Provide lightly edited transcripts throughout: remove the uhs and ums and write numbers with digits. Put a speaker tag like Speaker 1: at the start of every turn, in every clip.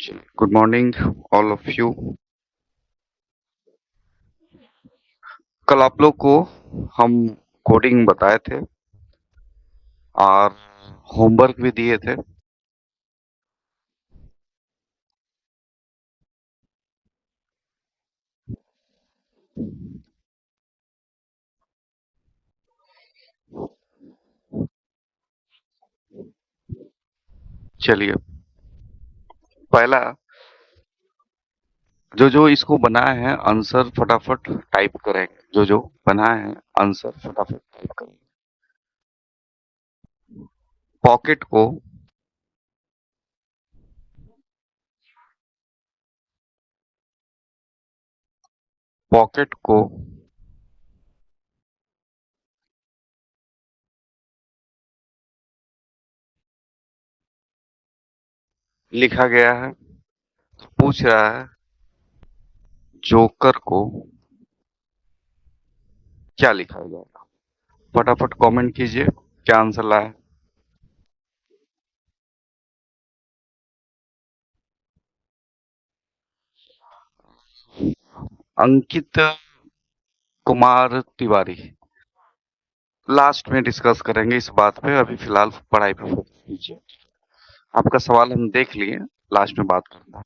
Speaker 1: Good morning all of you. कल आप लोग को हम कोडिंग बताए थे और होमवर्क भी दिए थे। चलिए, पहला जो जो इसको बनाए हैं आंसर फटाफट टाइप करेंगे। जो जो बनाए हैं आंसर फटाफट टाइप करेंगे। पॉकेट को पॉकेट को लिखा गया है। पूछ रहा है जोकर को क्या लिखा जाएगा। फटाफट कमेंट कीजिए क्या आंसर लाए। अंकित कुमार तिवारी। लास्ट में डिस्कस करेंगे इस बात पे, अभी फिलहाल पढ़ाई पे फोकस कीजिए। आपका सवाल हम देख लिए, लास्ट में बात करना है।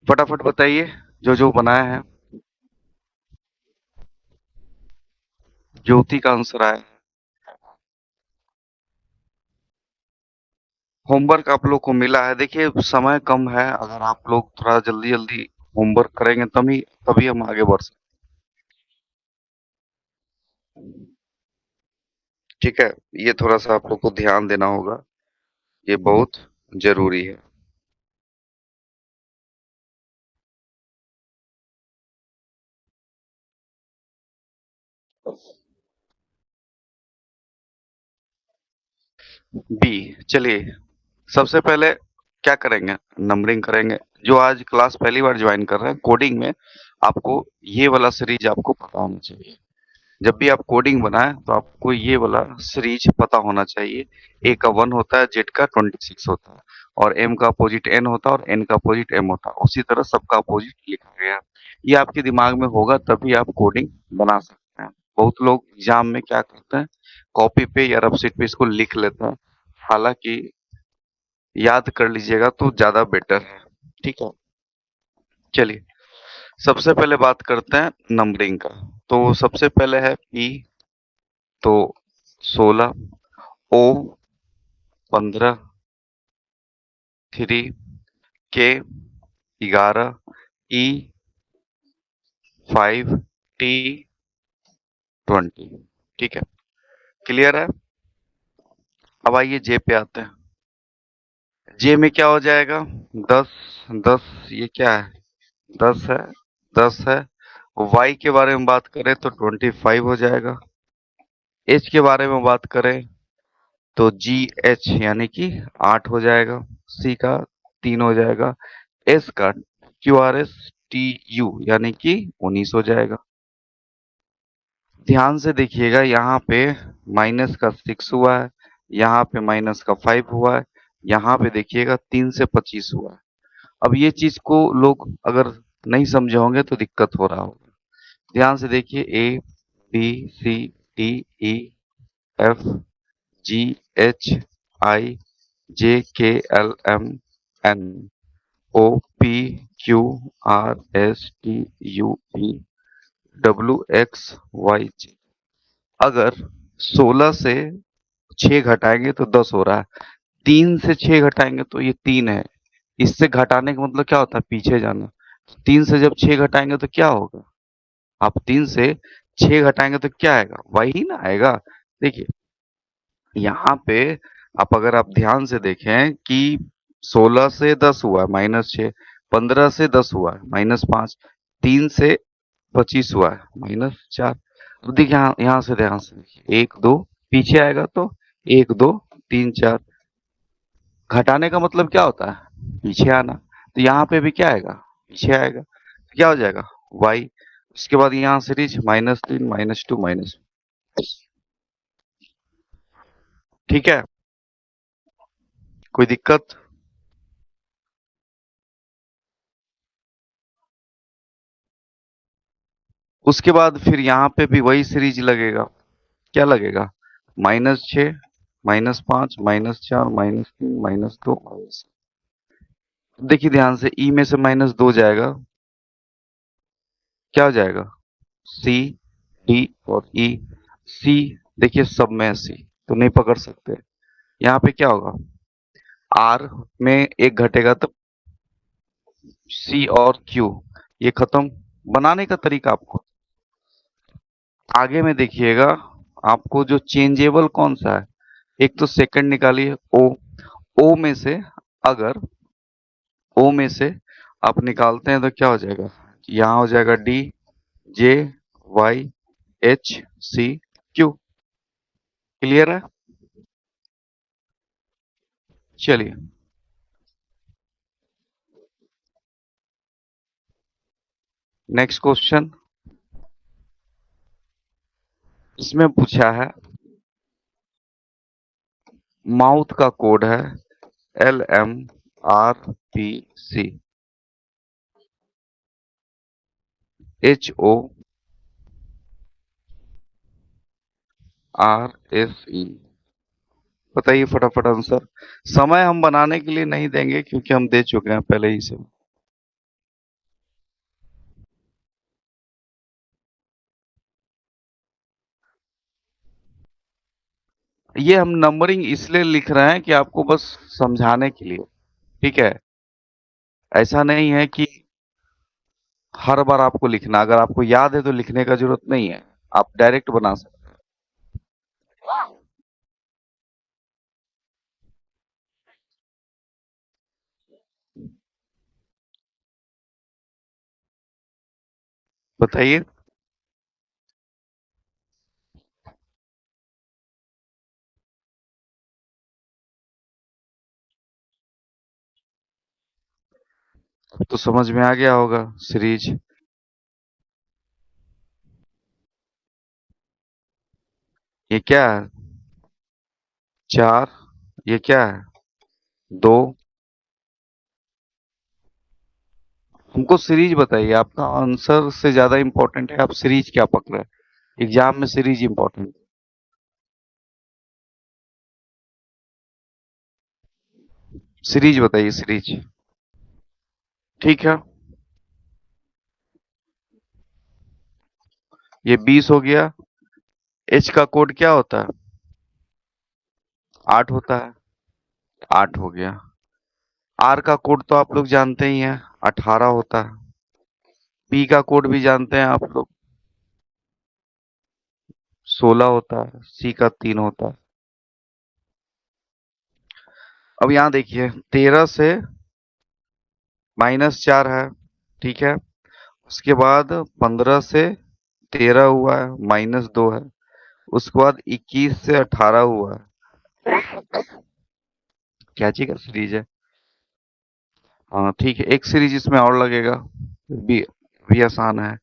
Speaker 1: फटाफट बताइए जो जो बनाया है। ज्योति का आंसर आया। होमवर्क आप लोग को मिला है। देखिए समय कम है, अगर आप लोग थोड़ा जल्दी जल्दी होमवर्क करेंगे तभी तभी हम आगे बढ़ सकते। ठीक है, ये थोड़ा सा आप लोग को ध्यान देना होगा, ये बहुत जरूरी है। बी, चलिए सबसे पहले क्या करेंगे, नंबरिंग करेंगे। जो आज क्लास पहली बार ज्वाइन कर रहे हैं कोडिंग में, आपको ये वाला सीरीज आपको पता होना चाहिए। जब भी आप कोडिंग बनाएं तो आपको ये वाला सीरीज पता होना चाहिए। ए का 1 होता है, जेड का 26 होता है, और एम का अपोजिट एन होता है, और एन का अपोजिट एम होता है। उसी तरह सबका अपोजिट लिखा गया है। ये आपके दिमाग में होगा तभी आप कोडिंग बना सकते हैं। बहुत लोग एग्जाम में क्या करते हैं, कॉपी पे या रफ शीट पे इसको लिख लेते हैं। हालांकि याद कर लीजिएगा तो ज्यादा बेटर है। ठीक है, चलिए सबसे पहले बात करते हैं नंबरिंग का। तो सबसे पहले है पी, तो 16, ओ 15, थ्री, के 11, ई 5, टी 20। ठीक है, क्लियर है। अब आइए जे पे आते हैं। जे में क्या हो जाएगा, 10, 10 ये क्या है, 10 है, 10 है। वाई के बारे में बात करें तो 25 हो जाएगा। एच के बारे में बात करें तो जी एच यानी कि 8 हो जाएगा। सी का 3 हो जाएगा। एस का Q R S T you यानी कि 19 हो जाएगा। ध्यान से देखिएगा, यहाँ पे माइनस का 6 हुआ है, यहाँ पे माइनस का 5 हुआ है, यहाँ पे देखिएगा 3 से 25 हुआ है। अब ये चीज को लोग अगर नहीं समझे होंगे तो दिक्कत हो रहा होगा। ध्यान से देखिए, A B C D E F G H I J K L M N O P Q R S T U V W X Y Z. अगर 16 से 6 घटाएंगे तो 10 हो रहा है। 3 से 6 घटाएंगे तो ये 3 है। इससे घटाने का मतलब क्या होता है, पीछे जाना। 3 से जब 6 घटाएंगे तो क्या होगा, आप 3 से 6 घटाएंगे तो क्या आएगा, वही ना आएगा। देखिए यहाँ पे अगर आप ध्यान से देखें कि 16 से 10 हुआ है -6, 15 से 10 हुआ है -5, 3 से 25 हुआ है -4। अब देखिए यहाँ से ध्यान से देखिए, 1 2 पीछे आएगा तो 1 2 3 4। घटाने का मतलब क्या होता है, पीछे आना। तो यहाँ पे भी क्या आएगा, पीछे आएगा। तो क्या हो जाएगा, y। उसके बाद यहाँ सीरीज -3 -2 -, ठीक है। कोई दिक्कत? उसके बाद फिर यहाँ पे भी वही सीरीज लगेगा। क्या लगेगा? -6, -5, -4, -3, -2, देखिए ध्यान से, ई में से -2 जाएगा, क्या हो जाएगा? सी, डी और ई। सी, देखिए सब में है सी, तो नहीं पकड़ सकते। यहाँ पे क्या होगा? आर में एक घटेगा तो सी और क्यू, ये खत्म। बनाने का तरीका आपको आगे में देखिएगा। आपको जो चेंजेबल कौन सा है, एक तो सेकंड निकालिए, ओ। ओ में से, अगर ओ में से आप निकालते हैं तो क्या हो जाएगा? यहाँ हो जाएगा डी, जे, वाई, एच, सी, क्यू। क्लियर है? चलिए, नेक्स्ट क्वेश्चन। इसमें पूछा है, माउथ का कोड है LMRPC, HORSE। बताइए फटाफट आंसर। समय हम बनाने के लिए नहीं देंगे क्योंकि हम दे चुके हैं पहले ही से। ये हम नंबरिंग इसलिए लिख रहे हैं कि आपको बस समझाने के लिए, ठीक है? ऐसा नहीं है कि हर बार आपको लिखना, अगर आपको याद है तो लिखने का जरूरत नहीं है, आप डायरेक्ट बना सकते हैं। बताइए। तो समझ में आ गया होगा सीरीज। ये क्या है? 4। ये क्या है? 2। हमको सीरीज बताइए, आपका आंसर से ज्यादा इंपॉर्टेंट है आप सीरीज क्या पकड़ रहे हैं। एग्जाम में सीरीज इंपॉर्टेंट। सीरीज बताइए, सीरीज। ठीक है, ये 20 हो गया। एच का कोड क्या होता है? 8 होता है। 8 हो गया। आर का कोड तो आप लोग जानते ही हैं, 18 होता है। पी का कोड भी जानते हैं आप लोग, 16 होता है। सी का 3 होता है। अब यहां देखिए, 13 से -4 है, ठीक है। उसके बाद 15 से 13 हुआ है, -2 है। उसके बाद 21 से 18 हुआ है। क्या चीज का सीरीज है? हाँ ठीक है, एक सीरीज इसमें और लगेगा, भी आसान है।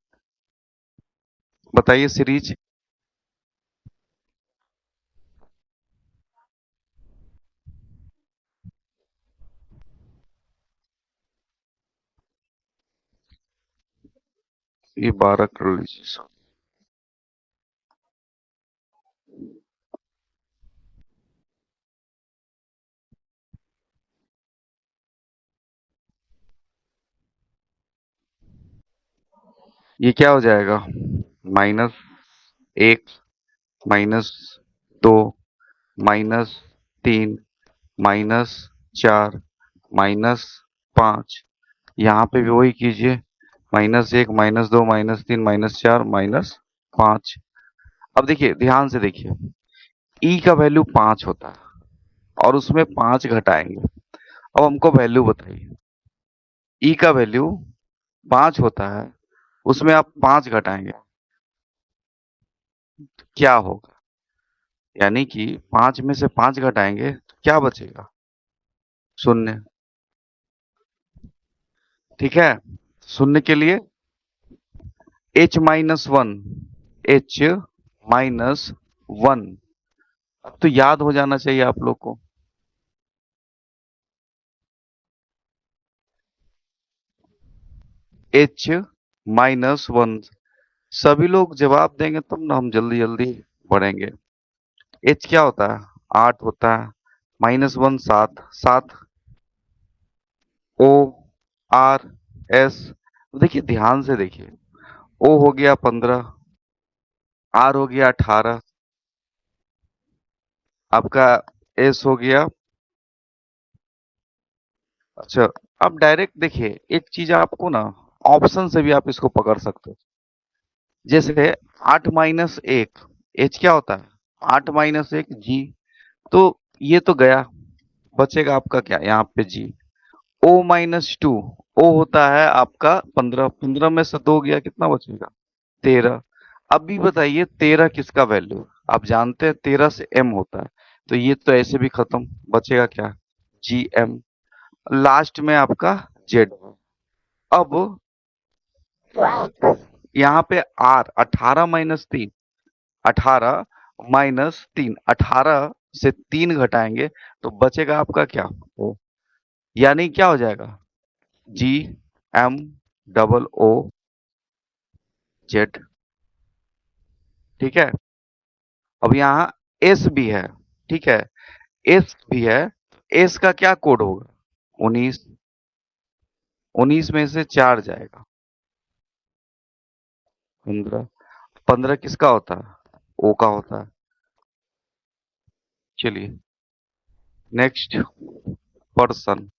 Speaker 1: बताइए सीरीज। ये 12 कर लीजिए। ये क्या हो जाएगा? -1, -2, -3, -4, -5। यहाँ पे भी वही कीजिए, -1, -2, -3, -4, -5। अब देखिए ध्यान से देखिए, ई का वैल्यू 5 होता है और उसमें 5 घटाएंगे। अब हमको वैल्यू बताइए। ई का वैल्यू 5 होता है, उसमें आप 5 घटाएंगे, क्या होगा? यानी कि 5 में से 5 घटाएंगे तो क्या बचेगा? शून्य। ठीक है, शून्य के लिए H-1, H-1। अब तो याद हो जाना चाहिए आप लोग को। एच -1। सभी लोग जवाब देंगे तब ना हम जल्दी जल्दी बढ़ेंगे। एच क्या होता है? 8 होता है। -1 7, 7। ओ, आर, एस। देखिए ध्यान से देखिए। ओ हो गया 15, आर हो गया 18, आपका एस हो गया। अच्छा, अब डायरेक्ट देखिए, एक चीज आपको ना ऑप्शन से भी आप इसको पकड़ सकते हो। जैसे 8 - 1, एच क्या होता है? 8 - 1 जी। तो ये तो गया, बचेगा आपका क्या यहाँ पे? जी। O-2, ओ होता है आपका 15, 15 में से 2 गया, कितना बचेगा? 13। अभी बताइए 13 किसका वैल्यू? आप जानते हैं 13 से m होता है, तो ये तो ऐसे भी खत्म। बचेगा क्या? GM। लास्ट में आपका Z। अब यहाँ पे R, 18 - 3, 18 - 3, 18 से 3 घटाएंगे तो बचेगा आपका क्या? O। यानी क्या हो जाएगा? GMOOZ। ठीक है। अब यहाँ S भी है। ठीक है, S भी है। S का क्या कोड होगा? 19। 19 में से 4 जाएगा, 15। 15 किसका होता है? O का होता है। चलिए नेक्स्ट, पर्सन।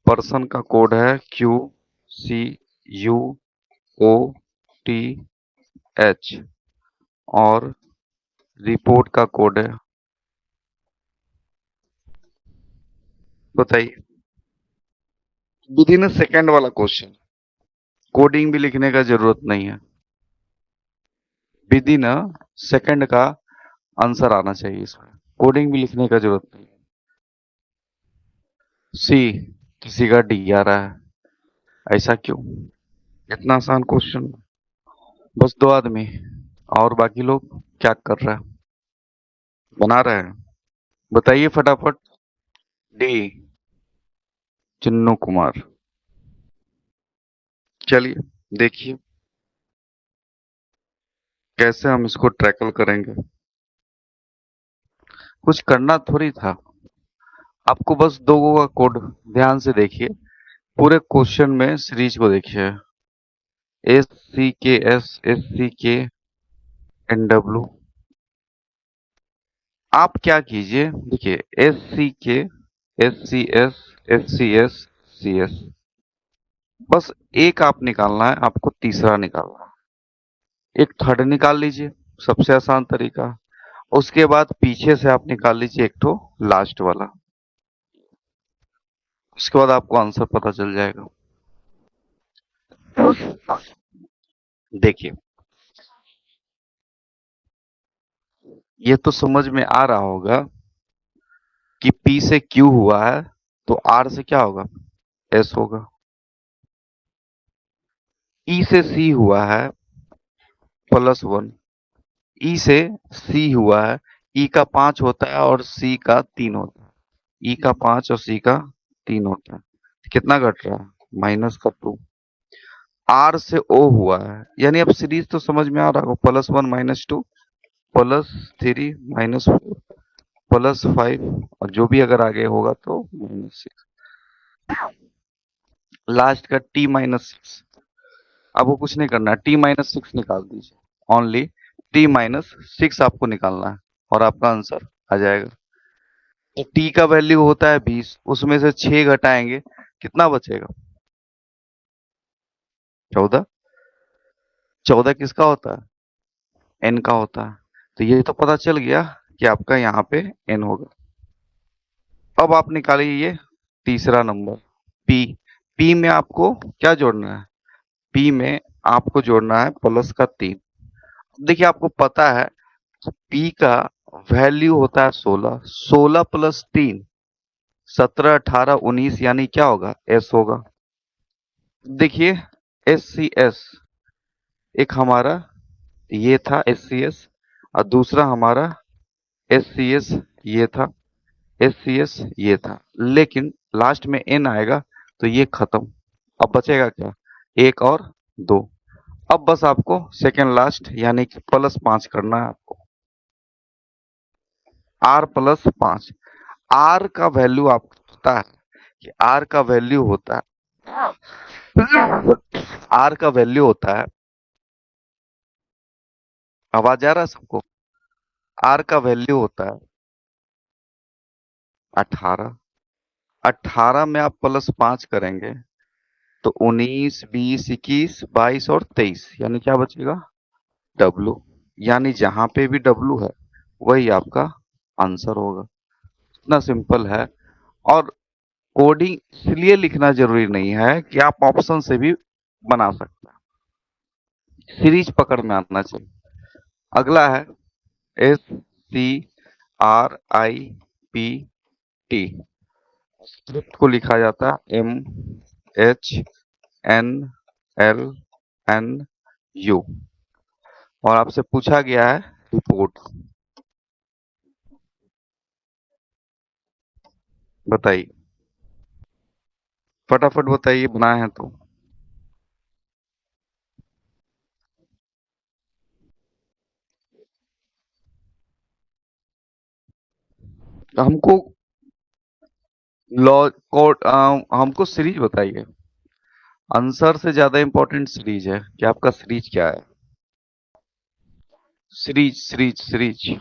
Speaker 1: पर्सन का कोड है QCUOTH। और रिपोर्ट का कोड है, बताइए। विद इन सेकेंड वाला क्वेश्चन, कोडिंग भी लिखने का जरूरत नहीं है। विद इन सेकेंड का आंसर आना चाहिए इसमें, कोडिंग भी लिखने का जरूरत नहीं है। सी, किसी का डी आ रहा है, ऐसा क्यों? इतना आसान क्वेश्चन। बस 2 आदमी, और बाकी लोग क्या कर रहा है? बना रहे हैं। बताइए फटाफट। डी, चिन्नू कुमार। चलिए देखिए कैसे हम इसको ट्रैकल करेंगे। कुछ करना थोड़ी था, आपको बस 2 का कोड ध्यान से देखिए। पूरे क्वेश्चन में सीरीज को देखिए। SCKS, SCKNW। आप क्या कीजिए, देखिए SCK, SCS, SCS, CS। बस एक आप निकालना है, आपको तीसरा निकालना है। एक थर्ड निकाल लीजिए, सबसे आसान तरीका। उसके बाद पीछे से आप निकाल लीजिए एक तो लास्ट वाला। उसके बाद आपको आंसर पता चल जाएगा। देखिए, ये तो समझ में आ रहा होगा कि P से Q हुआ है तो R से क्या होगा? S होगा। E से C हुआ है +1। E से C हुआ है, E का 5 होता है और C का 3 होता है। E का 5 और C का 3 होता है। कितना घट रहा है? -2। R से O हुआ है, यानी अब सीरीज तो समझ में आ रहा होगा। +1 -2, +3 -4, +5, और जो भी अगर आगे होगा तो -6। लास्ट का T-6। अब वो कुछ नहीं करना है, T-6 निकाल दीजिए। ओनली T-6 आपको निकालना है और आपका आंसर आ जाएगा। तो T का वैल्यू होता है 20, उसमें से 6 घटाएंगे, कितना बचेगा? 14। 14 किसका होता है? N का होता है। तो ये तो पता चल गया कि आपका यहाँ पे N होगा। अब आप निकालिए ये तीसरा नंबर, P। P में आपको क्या जोड़ना है? P में आपको जोड़ना है +3। देखिए आपको पता है P का वैल्यू होता है 16। 16 + 3, 17, 18, 19, यानी क्या होगा? S होगा। देखिए SCS, एक हमारा ये था SCS, और दूसरा हमारा SCS ये था। एस सी एस ये था, लेकिन लास्ट में एन आएगा तो ये खत्म। अब बचेगा क्या? एक और दो। अब बस आपको सेकेंड लास्ट यानी कि +5 करना है आपको। R+5। आर का वैल्यू आपको पता है कि आर का वैल्यू होता है, आर का वैल्यू होता है, आवाज आ रहा है सबको? आर का वैल्यू होता है 18। 18 में आप +5 करेंगे तो 19, 20, 21, 22 और 23, यानी क्या बचेगा? डब्लू। यानी जहां पे भी डब्लू है वही आपका आंसर होगा। इतना सिंपल है। और कोडिंग इसलिए लिखना जरूरी नहीं है कि आप ऑप्शन से भी बना सकते हैं, सीरीज पकड़ में आना चाहिए। अगला है SCRIPT। स्क्रिप्ट को लिखा जाता है MHNLNU। और आपसे पूछा गया है रिपोर्ट। बताइए, फटाफट बताइए, बनाए हैं तो। हमको लॉ कोड, हमको सीरीज बताइए। आंसर से ज्यादा इंपॉर्टेंट सीरीज है कि आपका सीरीज क्या है। Series series series.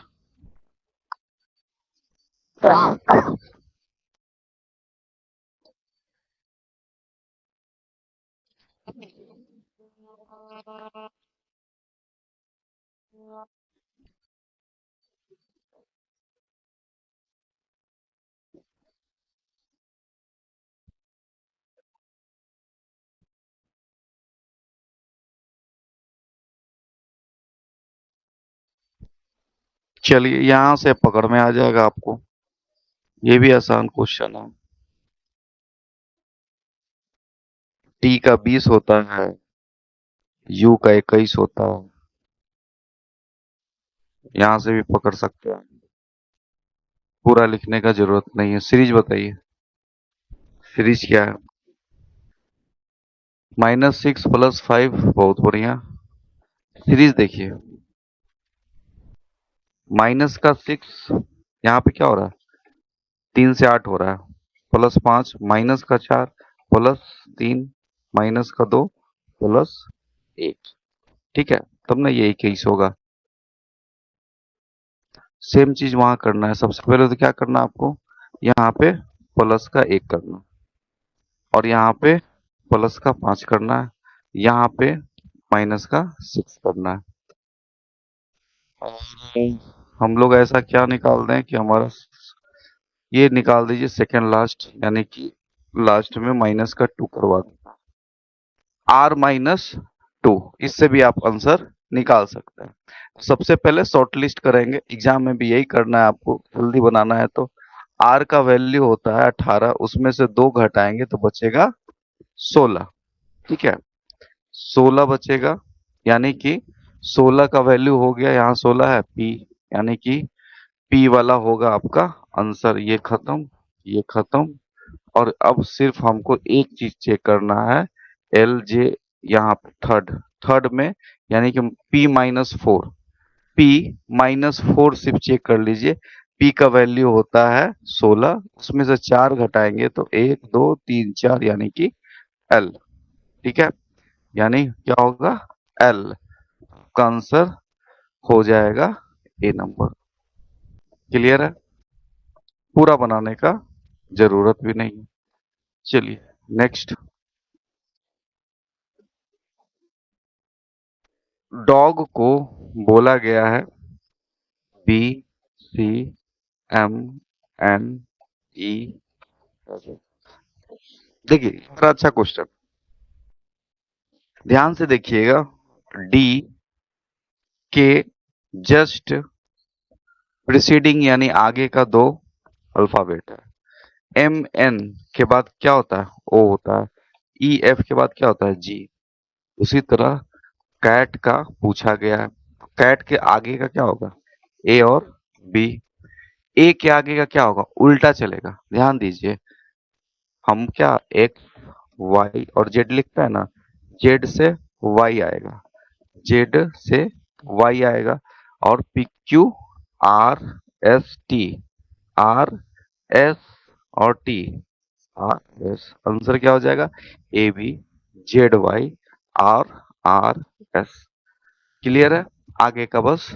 Speaker 1: चलिए, यहां से पकड़ में आ जाएगा आपको। ये भी आसान क्वेश्चन है। टी का 20 होता है, यू का 21 होता है। यहां से भी पकड़ सकते हैं। पूरा लिखने का जरूरत नहीं है। सीरीज बताइए, सीरीज क्या है? -6 + 5, बहुत बढ़िया। सीरीज देखिए, -6 यहाँ पे क्या हो रहा है? 3 से 8 हो रहा है, +5 -4 +3 -2 +1। ठीक है, तब ना ये 21 होगा। सेम चीज वहां करना है। सबसे पहले तो क्या करना है आपको? यहाँ पे +1 करना, और यहाँ पे +5 करना है, यहाँ पे -6 करना है। और हम लोग ऐसा क्या निकाल दें कि हमारा ये निकाल दीजिए सेकेंड लास्ट, यानी कि लास्ट में -2 करवा दें। R-2, इससे भी आप आंसर निकाल सकते हैं। सबसे पहले शॉर्ट लिस्ट करेंगे, एग्जाम में भी यही करना है आपको, जल्दी बनाना है तो। R का वैल्यू होता है 18, उसमें से 2 घटाएंगे तो बचेगा 16। ठीक है, 16 बचेगा, यानी कि 16 का वैल्यू हो गया, यहाँ 16 है P, यानी कि P वाला होगा आपका आंसर। ये खत्म, ये खत्म। और अब सिर्फ हमको एक चीज चेक करना है, LJ, यहाँ पे थर्ड, थर्ड में, यानी कि P-4, P-4 सिर्फ चेक कर लीजिए। P का वैल्यू होता है 16, उसमें से 4 घटाएंगे तो 1, 2, 3, 4, यानी कि L। ठीक है, यानी क्या होगा? L का आंसर हो जाएगा A नंबर। क्लियर है? पूरा बनाने का जरूरत भी नहीं। चलिए नेक्स्ट। डॉग को बोला गया है BCMNE। देखिए, बड़ा अच्छा क्वेश्चन, ध्यान से देखिएगा। डी के जस्ट प्रिसीडिंग यानी आगे का 2 अल्फाबेट है। MN के बाद क्या होता है? O होता है। EF के बाद क्या होता है? G। उसी तरह कैट का पूछा गया है, कैट के आगे का क्या होगा? A और B। ए के आगे का क्या होगा, उल्टा चलेगा, ध्यान दीजिए। हम क्या एक्स वाई और जेड लिखता है ना, जेड से वाई आएगा, जेड से वाई आएगा, और P Q R S T, R S और टी, आर एस, आंसर क्या हो जाएगा, A B Z Y R R S. Clear है, आगे का बस